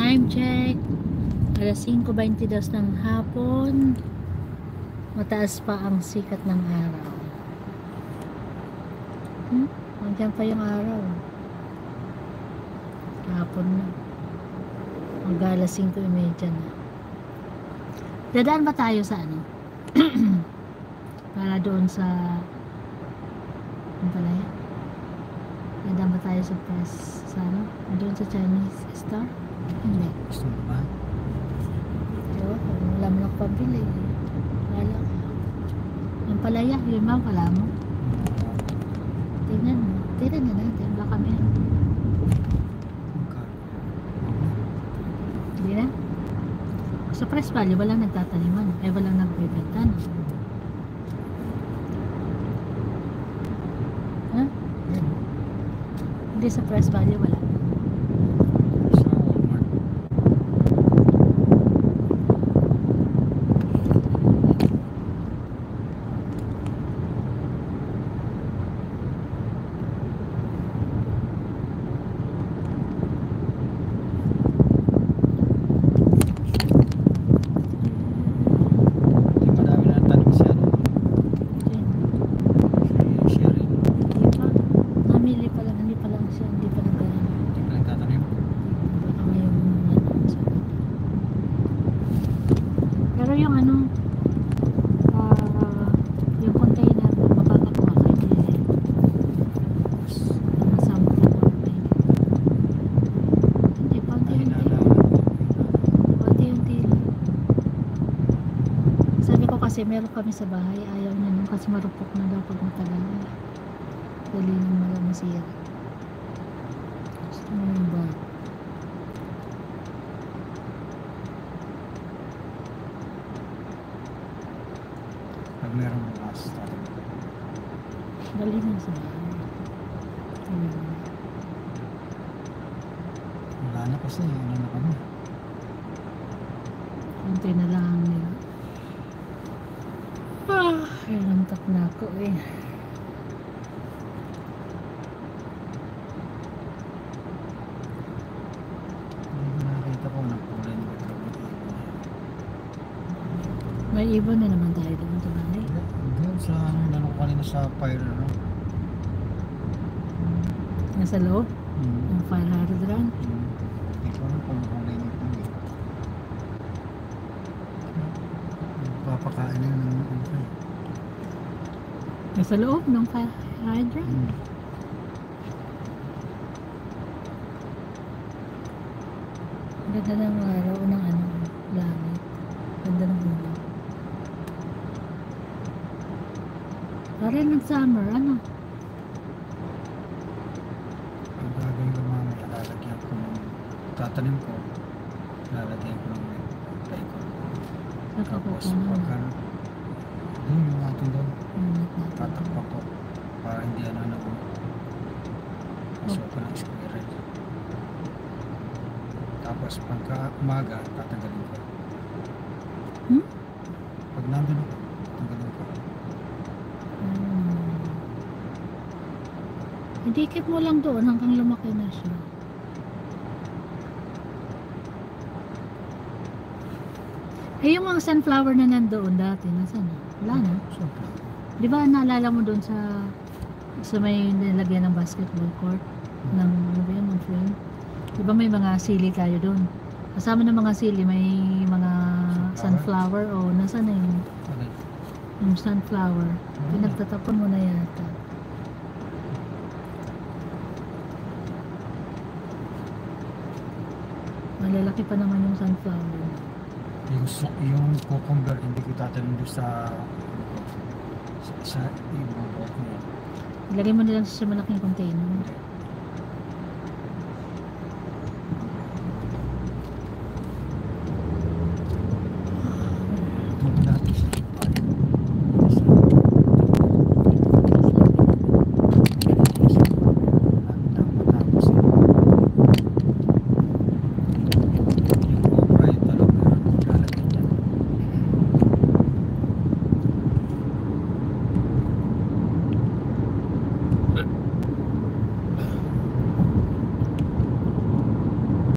Time check. Alas 5:22 ng hapon. Mataas pa ang sikat ng araw. Hanggang pa yung araw. Hapon na. Hanggang alas 5:30 na. Dadaan ba tayo sa ano? Para doon sa ano pala yan? Dadaan ba tayo sa press? Sa ano? Doon sa Chinese store? Hindi. Gusto mo ba? Diba? Wala mo lang pabili. Wala ka. Ang palaya, yun ba? Wala mo. Tingnan mo. Tingnan na natin. Baka meron. Hindi na? Sa press value, walang nagtataniman. Eh, walang nagbibenta. No? Ha? Hindi sa press value, wala. Yung ano yung container makakakuha kayo masama yung container hindi paunti-unti sabi ko kasi meron kami sa bahay ayaw niya nun kasi marupok na daw pag matagal dali nang malang masira gusto mo yung bag pag meron bukas dali na sa bahay wala na kasi ano na kami konti na lang nila lantak na ako eh hindi ko nakita ko ng kulay ng may ibon na naman tayo doon sa bahay doon sa ano ko kanina sa fire no? Nasa loob? Ang fire hydrant? Hindi ko alam kung kulay nito papakain na ng ano Nasa loob ng fire hydrant? Ganda ng araw ng ano, langit. Ganda ng ulan. Parang nag-summer, ano? ang gagawin ko mamaya lalagyan ko ng tatanim ko lalagyan ko ng tayo ko tapos pagka yun yung natin doon tatakpa ko para hindi ano ko pasok ko ng square tapos pagka umaga tatanggalin ko pag nandun ako tatanggalin ko idikit mo lang doon hanggang lumaki na siya eh yung mga sunflower na nandoon dati nasaan na? Wala na? Di ba naalala mo doon sa may nilagyan ng basketball court ng ano ba yun, ng frame? Di ba may mga sili tayo doon? Kasama ng mga sili may mga sunflower o nasaan na yung sunflower pinagtatapon mo na yata malalaki pa naman yung sunflower yung cucumber hindi ko tatanim doon sa ibang ilagay mo nilang sa malaking container